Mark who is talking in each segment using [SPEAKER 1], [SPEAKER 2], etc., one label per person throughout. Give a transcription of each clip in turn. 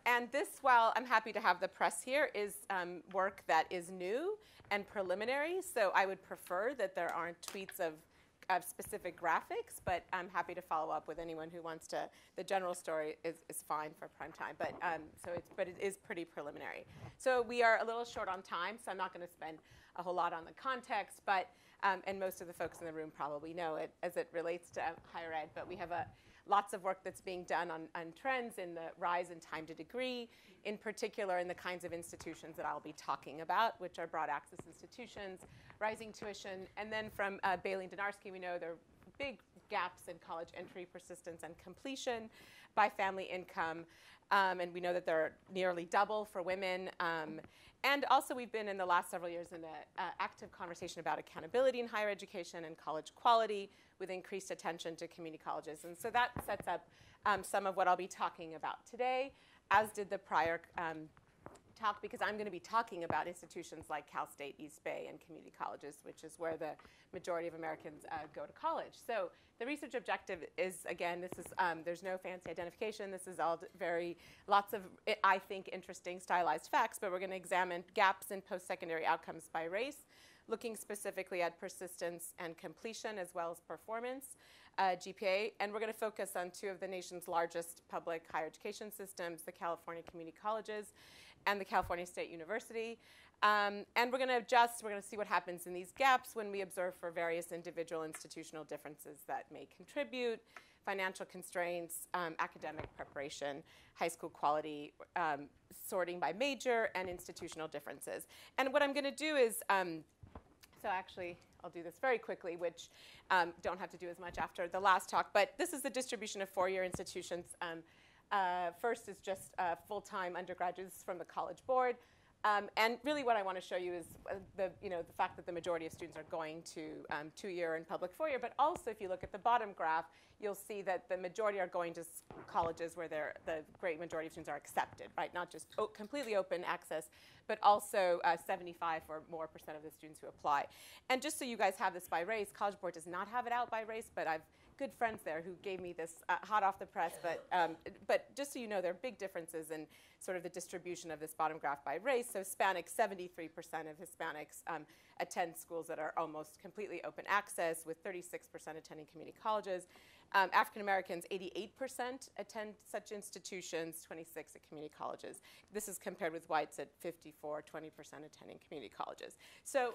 [SPEAKER 1] And this, while I'm happy to have the press here, is work that is new and preliminary. So I would prefer that there aren't tweets of specific graphics, but I'm happy to follow up with anyone who wants to. The general story is fine for prime time, but it is pretty preliminary. So we are a little short on time, so I'm not going to spend a whole lot on the context, but and most of the folks in the room probably know it as it relates to higher ed, but we have lots of work that's being done on trends in the rise in time to degree, in particular in the kinds of institutions that I'll be talking about, which are broad access institutions, rising tuition, and then from Bailey and Donarski, we know there are big gaps in college entry, persistence, and completion by family income, and we know that they're nearly double for women. And also we've been in the last several years in an active conversation about accountability in higher education and college quality with increased attention to community colleges. And so that sets up some of what I'll be talking about today, as did the prior talk, because I'm going to be talking about institutions like Cal State, East Bay, and community colleges, which is where the majority of Americans go to college. So the research objective is, again, this is, there's no fancy identification. This is all lots of, I think, interesting stylized facts, but we're going to examine gaps in post-secondary outcomes by race, looking specifically at persistence and completion, as well as performance, GPA, and we're going to focus on two of the nation's largest public higher education systems, the California community colleges and the California State University. And we're going to see what happens in these gaps when we observe for various individual institutional differences that may contribute, financial constraints, academic preparation, high school quality, sorting by major, and institutional differences. And what I'm going to do is, so actually, I'll do this very quickly, which don't have to do as much after the last talk, but this is the distribution of four-year institutions. First is just full-time undergraduates from the College Board. And really what I want to show you is the fact that the majority of students are going to two-year and public four-year, but also if you look at the bottom graph, you'll see that the majority are going to colleges where the great majority of students are accepted, right? Not just completely open access, but also 75% or more of the students who apply. And just so you guys have this by race, College Board does not have it out by race, but I've good friends there who gave me this hot off the press, but just so you know, there are big differences in sort of the distribution of this bottom graph by race. So Hispanics, 73% of Hispanics attend schools that are almost completely open access, with 36% attending community colleges. African Americans, 88% attend such institutions, 26% at community colleges. This is compared with whites at 54, 20% attending community colleges. So,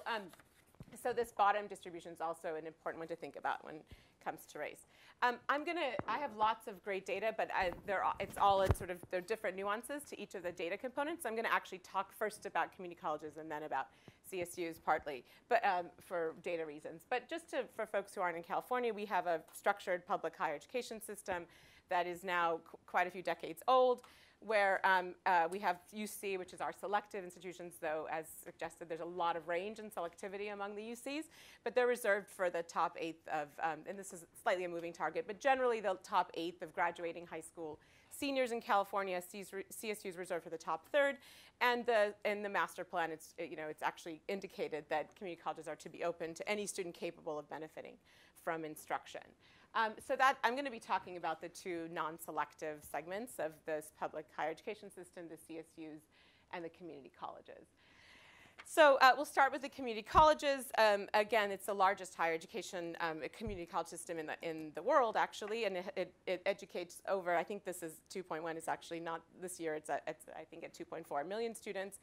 [SPEAKER 1] so this bottom distribution is also an important one to think about when it comes to race. I have lots of great data, but it's all in sort of, there are different nuances to each of the data components. So I'm going to actually talk first about community colleges and then about CSUs partly, but for data reasons. But just for folks who aren't in California, we have a structured public higher education system that is now quite a few decades old, where we have UC, which is our selective institutions, though, as suggested, there's a lot of range and selectivity among the UCs, but they're reserved for the top eighth of, and this is slightly a moving target, but generally the top eighth of graduating high school seniors in California. CSU is reserved for the top third, and in the master plan, it's actually indicated that community colleges are to be open to any student capable of benefiting from instruction. So that I'm going to be talking about the two non-selective segments of this public higher education system, the CSUs and the community colleges. So we'll start with the community colleges. Again, it's the largest higher education community college system in the world, actually, and it educates over, I think this is 2.1, it's actually not this year, it's I think at 2.4 million students.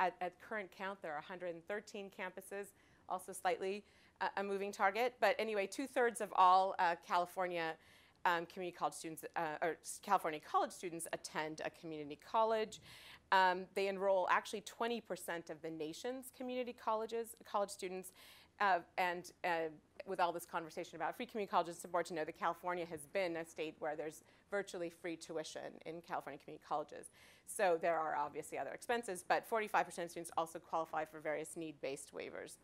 [SPEAKER 1] At current count, there are 113 campuses, also slightly a moving target. But anyway, 2/3 of all California community college students, or California college students attend a community college. They enroll actually 20% of the nation's community college students. And with all this conversation about free community colleges, it's important to know that California has been a state where there's virtually free tuition in California community colleges. So there are obviously other expenses, but 45% of students also qualify for various need-based waivers.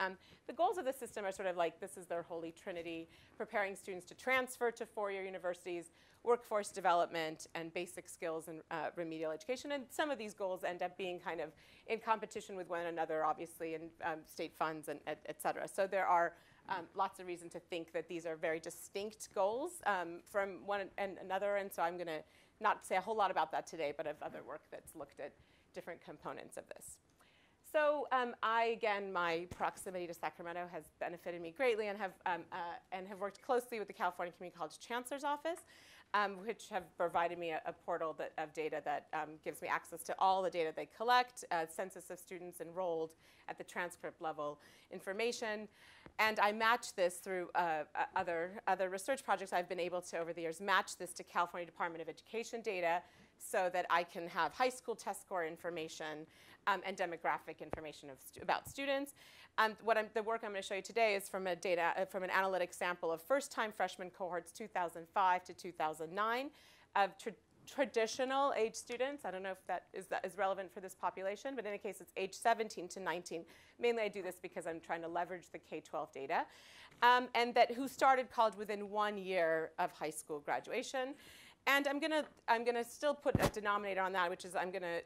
[SPEAKER 1] The goals of the system are sort of like, this is their holy trinity: preparing students to transfer to four-year universities, workforce development, and basic skills and remedial education. And some of these goals end up being kind of in competition with one another, obviously, in state funds and et cetera. So there are lots of reason to think that these are very distinct goals from one and another. And so I'm going to not say a whole lot about that today, but of other work that's looked at different components of this. So again, my proximity to Sacramento has benefited me greatly, and have worked closely with the California Community College Chancellor's Office, which have provided me a portal of data that gives me access to all the data they collect, census of students enrolled at the transcript level information. And I match this through other research projects I've been able to, over the years, match this to California Department of Education data so that I can have high school test score information and demographic information about students. The work I'm going to show you today is from an analytic sample of first-time freshman cohorts 2005 to 2009 of traditional age students. I don't know if that is relevant for this population, but in any case, it's age 17 to 19. Mainly I do this because I'm trying to leverage the K-12 data, and who started college within 1 year of high school graduation. And I'm gonna still put a denominator on that, which is I'm gonna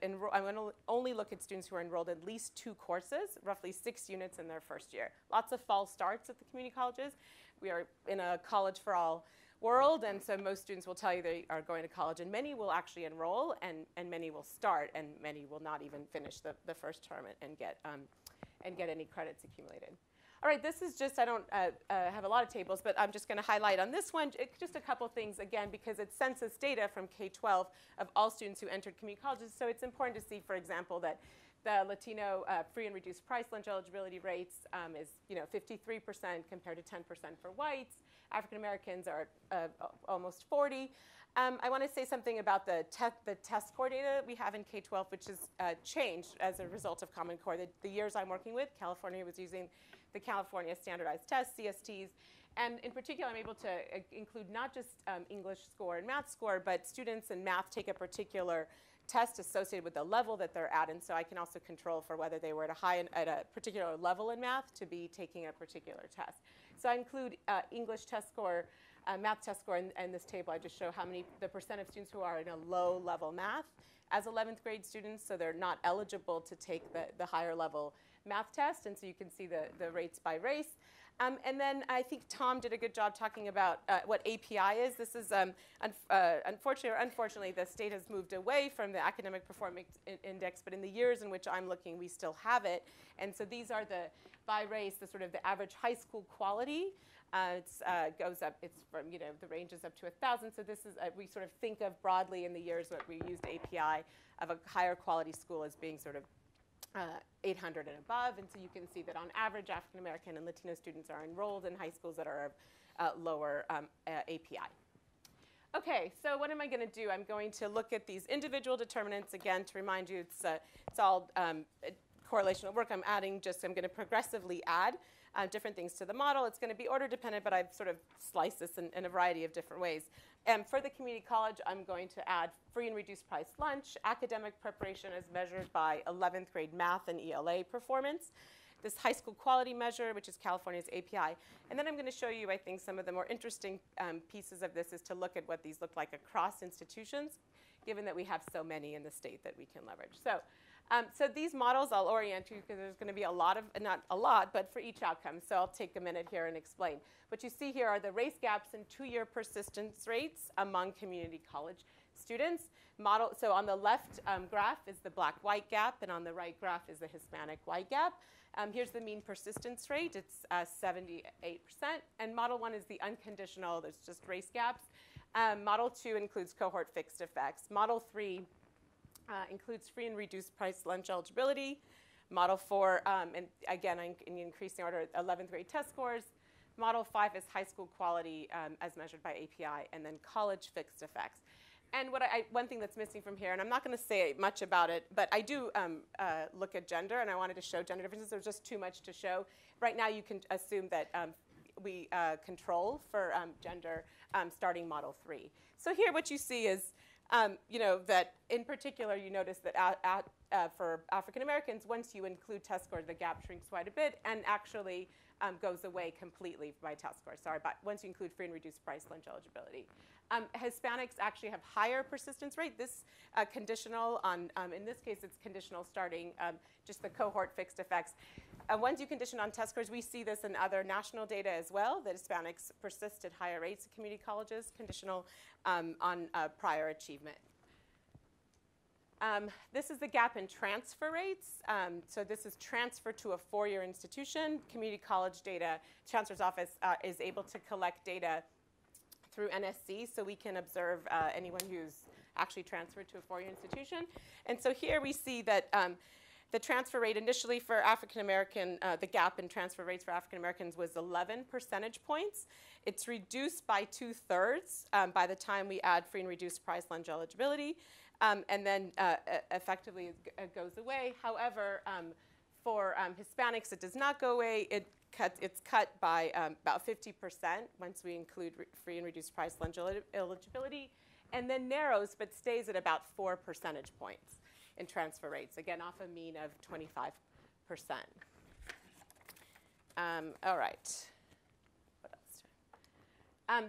[SPEAKER 1] only look at students who are enrolled in at least 2 courses, roughly 6 units in their first year. Lots of false starts at the community colleges. We are in a college for all world, and so most students will tell you they are going to college, and many will actually enroll, and many will start, and many will not even finish the first term and get any credits accumulated. All right, this is just, I don't have a lot of tables, but I'm just going to highlight on this one just a couple things, again, because it's census data from K-12 of all students who entered community colleges. So it's important to see, for example, that the Latino free and reduced price lunch eligibility rates is 53% compared to 10% for whites. African Americans are almost 40. I want to say something about the test score data we have in K-12, which has changed as a result of Common Core. The years I'm working with, California was using the California Standardized Tests, CSTs, and in particular, I'm able to include not just English score and math score, but students in math take a particular test associated with the level that they're at, and so I can also control for whether they were at a particular level in math to be taking a particular test. So I include English test score, math test score in this table. I just show the percent of students who are in a low level math as 11th grade students, so they're not eligible to take the higher level math test, and so you can see the rates by race. And then I think Tom did a good job talking about what API is. This is, unfortunately, the state has moved away from the Academic Performance Index, but in the years in which I'm looking, we still have it. And so these are by race, the average high school quality. Goes up, it's from, the range is up to 1,000. So this is, we sort of think of broadly in the years that we used API of a higher quality school as being 800 and above, and so you can see that on average, African American and Latino students are enrolled in high schools that are lower API. Okay, so what am I going to do? I'm going to look at these individual determinants again to remind you it's all correlational work. I'm going to progressively add different things to the model. It's going to be order dependent, but I've sort of sliced this in a variety of different ways. For the community college, I'm going to add free and reduced price lunch, academic preparation as measured by 11th grade math and ELA performance, this high school quality measure, which is California's API. And then I'm going to show you, I think, some of the more interesting pieces of this is to look at what these look like across institutions, given that we have so many in the state that we can leverage. So these models I'll orient you because there's going to be not a lot, but for each outcome. So I'll take a minute here and explain. What you see here are the race gaps and 2-year persistence rates among community college students. So on the left graph is the black-white gap, and on the right graph is the Hispanic-White gap. Here's the mean persistence rate. It's 78%. And Model 1 is the unconditional. There's just race gaps. Model 2 includes cohort fixed effects. Model 3 includes free and reduced price lunch eligibility. Model 4, and again, in increasing order, 11th grade test scores. Model 5 is high school quality as measured by API, and then college fixed effects. And one thing that's missing from here, and I'm not going to say much about it, but I do look at gender, and I wanted to show gender differences. There's just too much to show. Right now, you can assume that we control for gender starting Model 3. So here what you see is that in particular, you notice that for African Americans, once you include test scores, the gap shrinks quite a bit and actually goes away completely by test scores. Sorry, but once you include free and reduced price lunch eligibility. Hispanics actually have higher persistence rate. This conditional on, in this case, it's conditional starting just the cohort fixed effects. Once you condition on test scores, we see this in other national data as well, that Hispanics persist at higher rates at community colleges, conditional on prior achievement. This is the gap in transfer rates. So this is transfer to a four-year institution. Community college data, Chancellor's Office is able to collect data through NSC, so we can observe anyone who's actually transferred to a four-year institution. And so here we see that the transfer rate initially for African American, the gap in transfer rates for African Americans was 11 percentage points. It's reduced by 2/3 by the time we add free and reduced price lunch eligibility. And then effectively it goes away. However, for Hispanics, it does not go away. It's cut by about 50% once we include free and reduced price lunch eligibility, and then narrows but stays at about 4 percentage points in transfer rates, again off a mean of 25%. All right.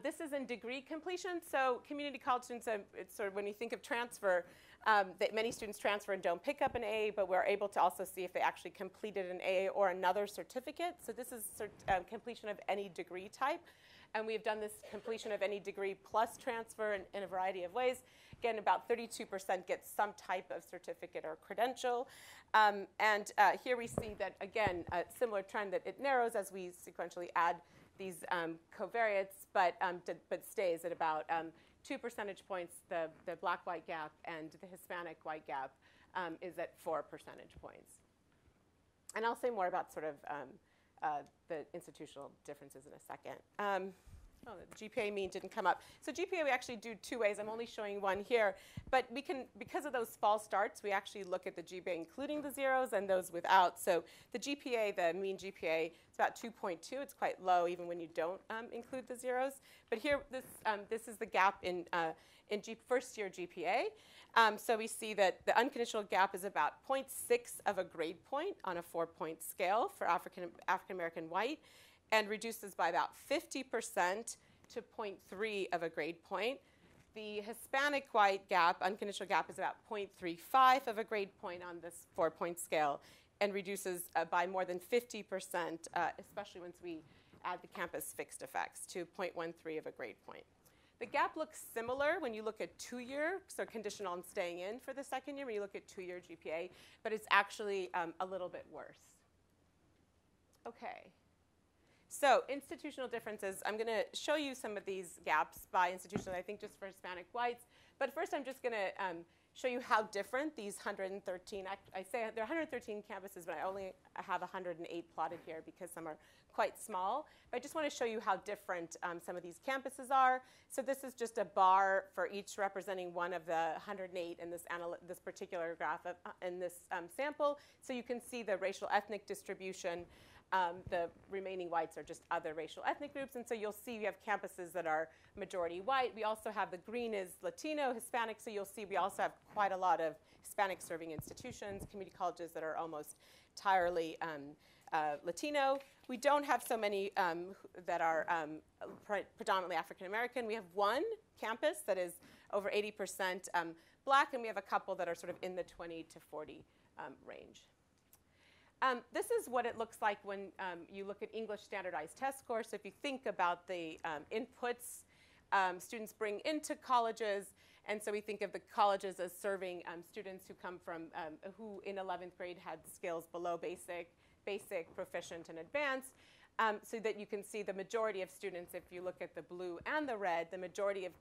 [SPEAKER 1] This is in degree completion. So community college students, it's sort of when you think of transfer, that many students transfer and don't pick up an AA, but we're able to also see if they actually completed an AA or another certificate. So this is completion of any degree type. And we've done this completion of any degree plus transfer in a variety of ways. Again, about 32% get some type of certificate or credential. Here we see that, again, a similar trend that it narrows as we sequentially add these covariates, but stays at about 2 percentage points. The black-white gap and the Hispanic-white gap is at 4 percentage points. And I'll say more about sort of the institutional differences in a second. The GPA mean didn't come up. So GPA we actually do two ways. I'm only showing one here. But we can, because of those false starts, we actually look at the GPA including the zeros and those without. So the GPA, the mean GPA, it's about 2.2. It's quite low even when you don't include the zeros. But here, this is the gap in first-year GPA. So we see that the unconditional gap is about 0.6 of a grade point on a 4-point scale for African-American white, and reduces by about 50% to 0.3 of a grade point. The Hispanic-White gap, unconditional gap, is about 0.35 of a grade point on this 4-point scale, and reduces by more than 50%, especially once we add the campus fixed effects, to 0.13 of a grade point. The gap looks similar when you look at 2-year, so conditional on staying in for the second year, when you look at 2-year GPA, but it's actually a little bit worse. Okay. So institutional differences, I'm going to show you some of these gaps by institution, I think just for Hispanic whites. But first I'm just going to show you how different these 113, I say there are 113 campuses, but I only have 108 plotted here because some are quite small. But I just want to show you how different some of these campuses are. So this is just a bar for each representing one of the 108 in this particular graph in this sample. So you can see the racial ethnic distribution. The remaining whites are just other racial ethnic groups. And so you'll see we have campuses that are majority white. We also have the green is Latino, Hispanic. So you'll see we also have quite a lot of Hispanic serving institutions, community colleges that are almost entirely Latino. We don't have so many that are predominantly African American. We have one campus that is over 80% black, and we have a couple that are sort of in the 20 to 40 range. This is what it looks like when you look at English standardized test scores. So if you think about the inputs students bring into colleges, and so we think of the colleges as serving students who come from, who in 11th grade had scales below basic, proficient, and advanced, so that you can see the majority of students, if you look at the blue and the red, the majority of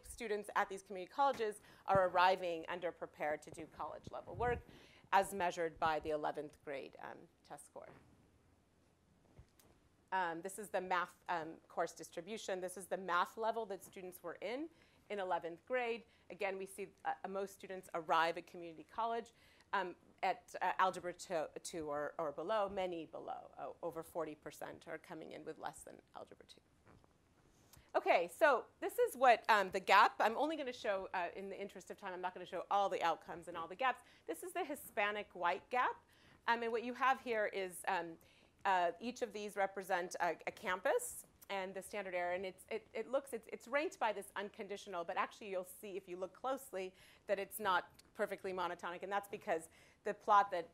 [SPEAKER 1] students at these community colleges are arriving underprepared to do college level work, as measured by the 11th grade test score. This is the math course distribution. This is the math level that students were in 11th grade. Again, we see most students arrive at community college at Algebra 2 or below, many below. Over 40% are coming in with less than Algebra 2. Okay, so this is what the gap, I'm only going to show, in the interest of time, I'm not going to show all the outcomes and all the gaps. This is the Hispanic-White gap. And what you have here is each of these represent a campus and the standard error. And it's ranked by this unconditional, but actually you'll see if you look closely that it's not perfectly monotonic. And that's because the plot that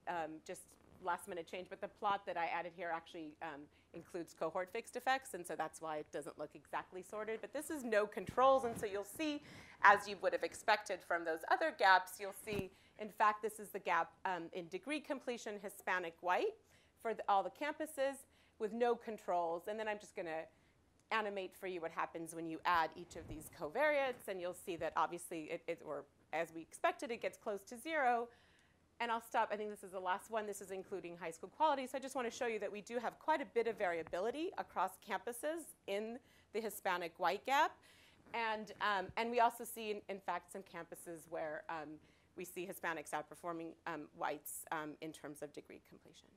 [SPEAKER 1] just last-minute change, but the plot that I added here actually includes cohort fixed effects, and so that's why it doesn't look exactly sorted. But this is no controls, and so you'll see, as you would have expected from those other gaps, you'll see, in fact, this is the gap in degree completion, Hispanic-White, for all the campuses with no controls. And then I'm just going to animate for you what happens when you add each of these covariates, and you'll see that obviously or as we expected, it gets close to 0. And I'll stop. I think this is the last one. This is including high school quality. So I just want to show you that we do have quite a bit of variability across campuses in the Hispanic-White gap. And we also see, in fact, some campuses where we see Hispanics outperforming whites in terms of degree completion.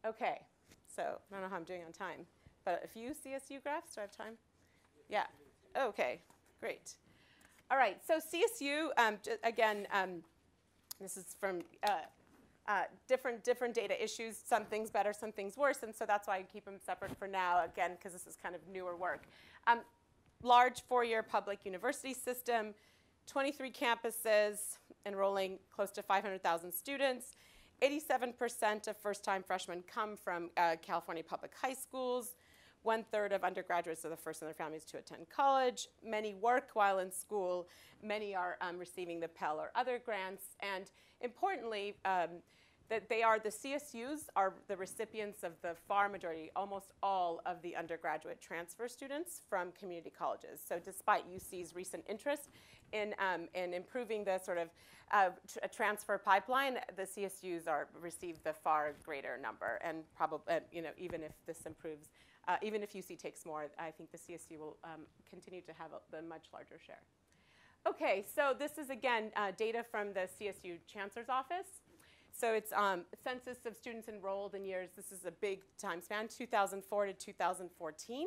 [SPEAKER 1] OK. So I don't know how I'm doing on time. But a few CSU graphs. Do I have time? Yeah. OK. Great. All right, so CSU, again, this is from different data issues, some things better, some things worse, and so that's why I keep them separate for now, again, because this is kind of newer work. Large four-year public university system, 23 campuses, enrolling close to 500,000 students. 87% of first-time freshmen come from California public high schools. 1/3 of undergraduates are the first in their families to attend college. Many work while in school. Many are receiving the Pell or other grants. And importantly, that the CSUs are the recipients of the far majority, almost all of the undergraduate transfer students from community colleges. So despite UC's recent interest in improving the sort of transfer pipeline, the CSUs receive the far greater number. And probably, even if this improves, even if UC takes more, I think the CSU will continue to have the much larger share. OK, so this is, again, data from the CSU Chancellor's Office. So it's census of students enrolled in years. This is a big time span, 2004 to 2014.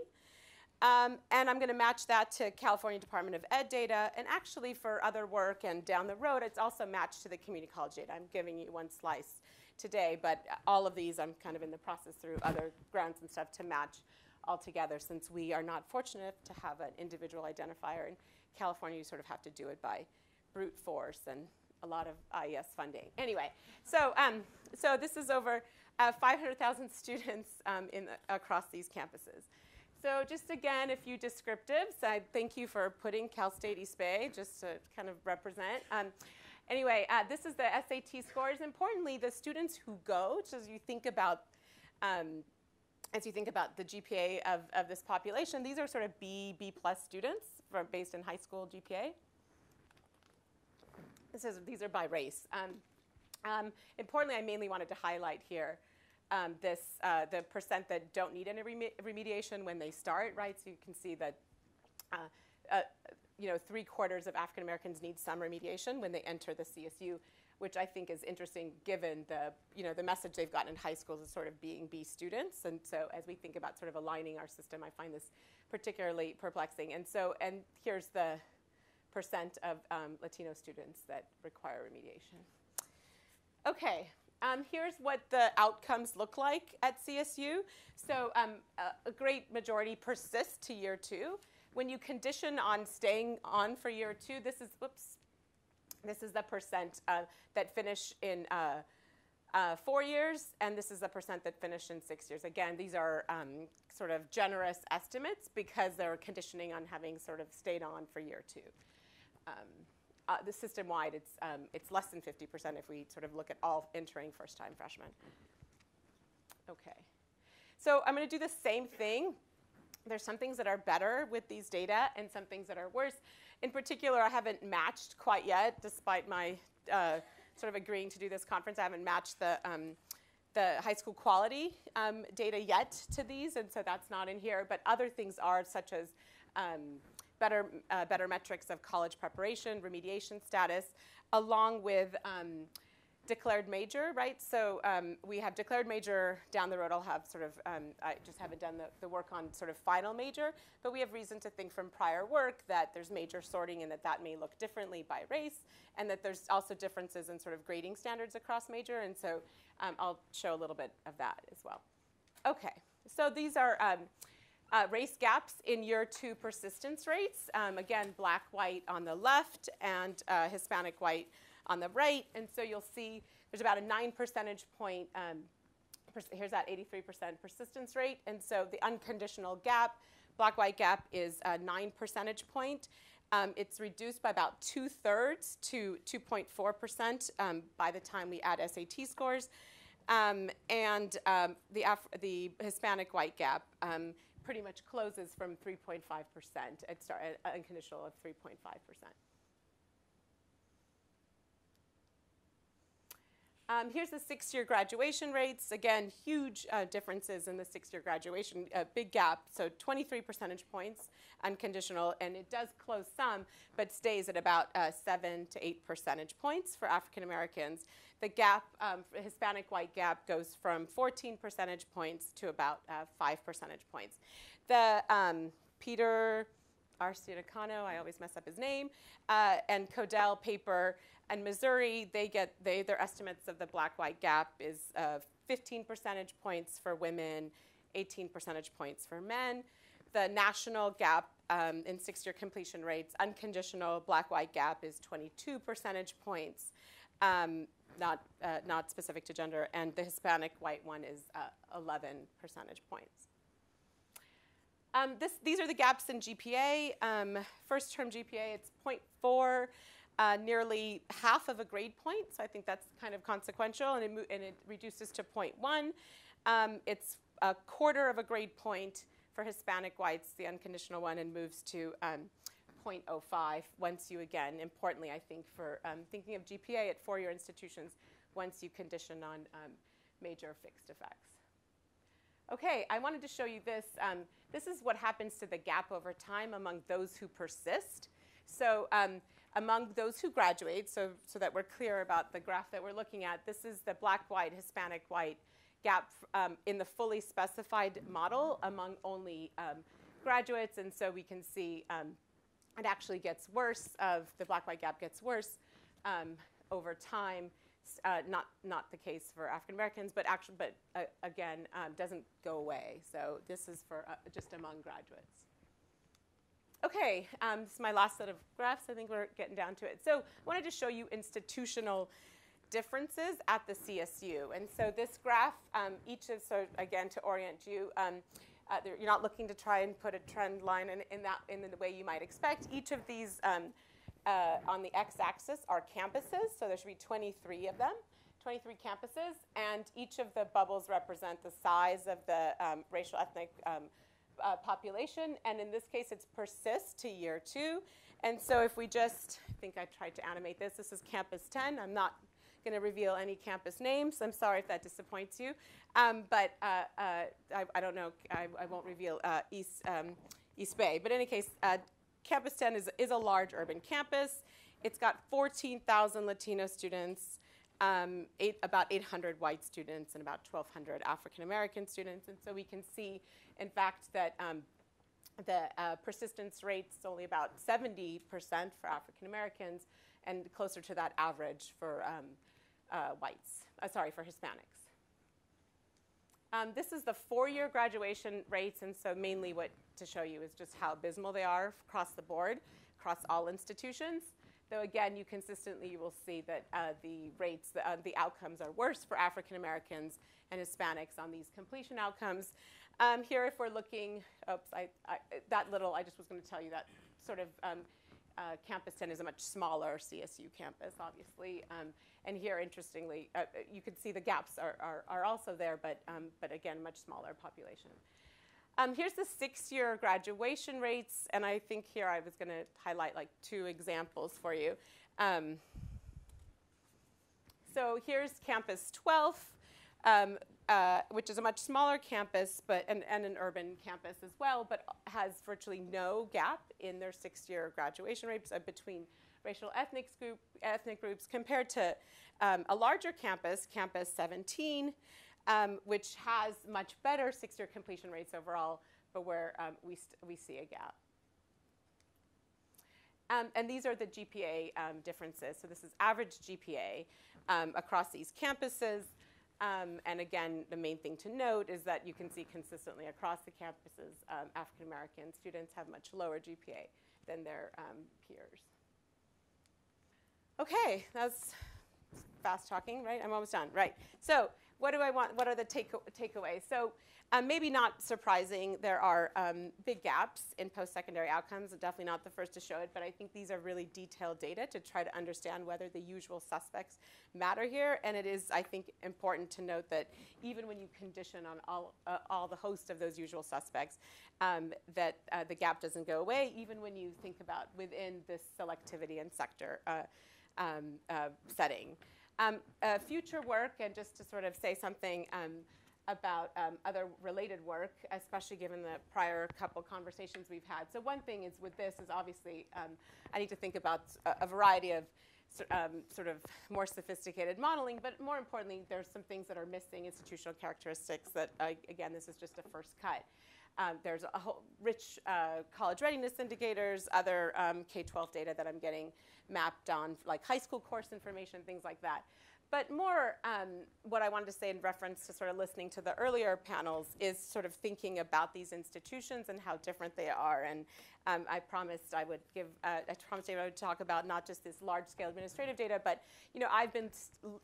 [SPEAKER 1] And I'm going to match that to California Department of Ed data. And actually, for other work and down the road, it's also matched to the community college data. I'm giving you one slice today, but all of these I'm kind of in the process through other grants and stuff to match all together, since we are not fortunate to have an individual identifier. In California, you sort of have to do it by brute force and a lot of IES funding. Anyway, so this is over 500,000 students across these campuses. So just again, a few descriptives. I thank you for putting Cal State East Bay just to kind of represent. Anyway, this is the SAT scores. Importantly, the students who go, so as you think about the GPA of this population, these are sort of B+ students based in high school GPA. These are by race. Importantly, I mainly wanted to highlight here the percent that don't need any remediation when they start, right? So you can see that 3/4 of African Americans need some remediation when they enter the CSU, which I think is interesting given the message they've gotten in high schools is sort of being B students. And so as we think about sort of aligning our system, I find this particularly perplexing. And here's the percent of Latino students that require remediation. OK, here's what the outcomes look like at CSU. So a great majority persist to year 2. When you condition on staying on for year 2, this is the percent that finish in 4 years, and this is the percent that finish in 6 years. Again, these are sort of generous estimates because they're conditioning on having sort of stayed on for year 2. The system-wide, it's less than 50% if we sort of look at all entering first-time freshmen. OK. So I'm going to do the same thing. There's some things that are better with these data and some things that are worse. In particular, I haven't matched quite yet, despite my sort of agreeing to do this conference. I haven't matched the high school quality data yet to these, and so that's not in here. But other things are, such as better metrics of college preparation, remediation status, along with declared major, right? So we have declared major. Down the road, I'll have sort of, I just haven't done the work on sort of final major, but we have reason to think from prior work that there's major sorting and that may look differently by race, and that there's also differences in sort of grading standards across major, and so I'll show a little bit of that as well. Okay, so these are race gaps in year 2 persistence rates. Again, black, white on the left, and Hispanic, white on the right. And so you'll see there's about a 9 percentage point, here's that 83% persistence rate. And so the unconditional gap, black-white gap, is a 9 percentage point. It's reduced by about 2/3 to 2.4% by the time we add SAT scores. The Hispanic-White gap pretty much closes from 3.5%. It's unconditional of 3.5%. Here's the 6-year graduation rates. Again, huge differences in the 6-year graduation, big gap. So 23 percentage points unconditional, and it does close some, but stays at about 7 to 8 percentage points for African Americans. The gap, Hispanic-White gap, goes from 14 percentage points to about 5 percentage points. The Peter Arcidiano, I always mess up his name, and Codell paper and Missouri, their estimates of the black-white gap is 15 percentage points for women, 18 percentage points for men. The national gap in 6-year completion rates, unconditional black-white gap, is 22 percentage points, not specific to gender, and the Hispanic-White one is 11 percentage points. These are the gaps in GPA. First-term GPA, it's 0.4. Nearly half of a grade point, so I think that's kind of consequential, and it reduces to 0.1. It's a quarter of a grade point for Hispanic-Whites, the unconditional one, and moves to 0.05 once you, again, importantly, I think, for thinking of GPA at 4-year institutions, once you condition on major fixed effects. Okay, I wanted to show you this. This is what happens to the gap over time among those who persist. So among those who graduate, so that we're clear about the graph that we're looking at, this is the black-white, Hispanic-white gap in the fully specified model among only graduates. And so we can see it actually gets worse, the black-white gap gets worse over time. Not the case for African Americans, but again, doesn't go away. So this is for just among graduates. Okay, this is my last set of graphs. I think we're getting down to it. So I wanted to show you institutional differences at the CSU. And so this graph, so again, to orient you, you're not looking to try and put a trend line in the way you might expect. Each of these on the x-axis are campuses. So there should be 23 of them, 23 campuses. And each of the bubbles represent the size of the racial ethnic population, and in this case, it's persist to year 2. And so if we just, I think I tried to animate this. This is Campus 10. I'm not going to reveal any campus names. I'm sorry if that disappoints you. But I don't know. I won't reveal East Bay. But in any case, Campus 10 is a large urban campus. It's got 14,000 Latino students, about 800 white students, and about 1,200 African American students. And so we can see, in fact, that the persistence rate's only about 70% for African Americans, and closer to that average for for Hispanics. This is the 4-year graduation rates, and so mainly what to show you is just how abysmal they are across the board, across all institutions. Though again, you will see that the rates, the outcomes are worse for African Americans and Hispanics on these completion outcomes. Here, if we're looking, I just was going to tell you that sort of Campus 10 is a much smaller CSU campus, obviously. And here, interestingly, you can see the gaps are also there, but again, much smaller population. Here's the 6-year graduation rates, and I think here I was going to highlight like 2 examples for you. So here's Campus 12, which is a much smaller campus, and an urban campus as well, but has virtually no gap in their 6-year graduation rates between racial ethnic groups, compared to a larger campus, Campus 17, which has much better 6-year completion rates overall, but where we see a gap. And these are the GPA differences. So this is average GPA across these campuses. And again, the main thing to note is that you can see consistently across the campuses, African American students have much lower GPA than their peers. Okay, that's fast talking, right? I'm almost done, right? So what do I want? What are the takeaways? So maybe not surprising, there are big gaps in post-secondary outcomes. I'm definitely not the first to show it, but I think these are really detailed data to try to understand whether the usual suspects matter here. And it is, I think, important to note that even when you condition on all the host of those usual suspects, that the gap doesn't go away, even when you think about within this selectivity and sector setting. Future work, and just to sort of say something about other related work, especially given the prior couple conversations we've had. So one thing is with this is obviously I need to think about a variety of sort of more sophisticated modeling, but more importantly, there's some things that are missing, institutional characteristics that, again, this is just a first cut. There's a whole rich college readiness indicators, other K-12 data that I'm getting mapped on, like high school course information, things like that. But more what I wanted to say in reference to sort of listening to the earlier panels is sort of thinking about these institutions and how different they are. And I promised I would talk about not just this large-scale administrative data, but I've been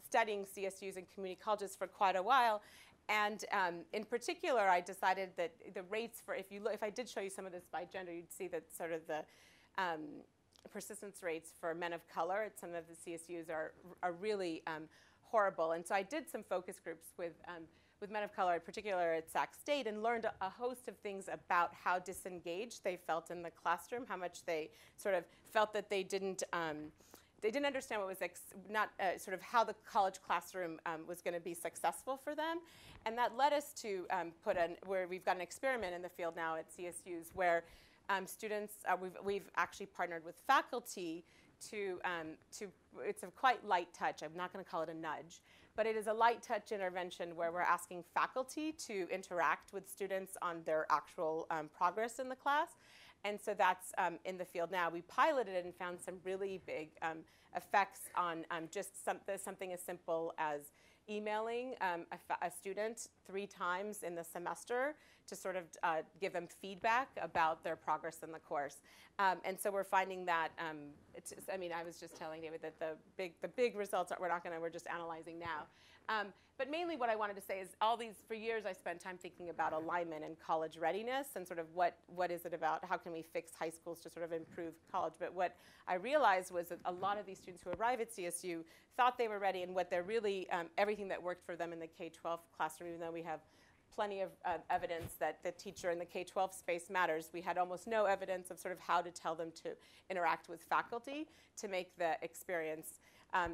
[SPEAKER 1] studying CSUs and community colleges for quite a while. And in particular, I decided that the rates for, if I did show you some of this by gender, you'd see that sort of the persistence rates for men of color at some of the CSUs are really horrible. And so I did some focus groups with men of color, in particular at Sac State, and learned a host of things about how disengaged they felt in the classroom, how much they sort of felt that they didn't understand what was sort of how the college classroom was going to be successful for them. And that led us to where we've got an experiment in the field now at CSUs where students, we've actually partnered with faculty to it's a quite light touch. I'm not going to call it a nudge, but it is a light touch intervention where we're asking faculty to interact with students on their actual progress in the class. And so that's in the field now. We piloted it and found some really big effects on just something as simple as emailing a student 3 times in the semester to sort of give them feedback about their progress in the course. And so we're finding that, I was just telling David that the big results we're just analyzing now. But mainly what I wanted to say is for years I spent time thinking about alignment and college readiness and sort of what is it about, how can we fix high schools to sort of improve college. But what I realized was that a lot of these students who arrive at CSU thought they were ready, and what they're really, everything that worked for them in the K-12 classroom, even though we have plenty of evidence that the teacher in the K-12 space matters, we had almost no evidence of sort of how to tell them to interact with faculty to make the experience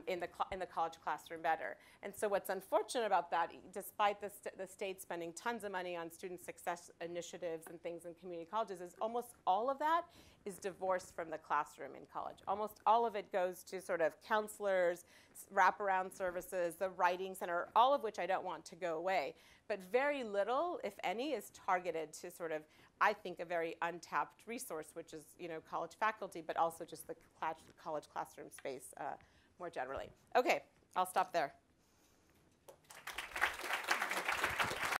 [SPEAKER 1] in the college classroom better. And so what's unfortunate about that, despite the state spending tons of money on student success initiatives and things in community colleges, is almost all of that is divorced from the classroom in college. Almost all of it goes to sort of counselors, wraparound services, the writing center, all of which I don't want to go away. But very little, if any, is targeted to sort of, I think, a very untapped resource, which is college faculty, but also just the college classroom space more generally. Okay, I'll stop there.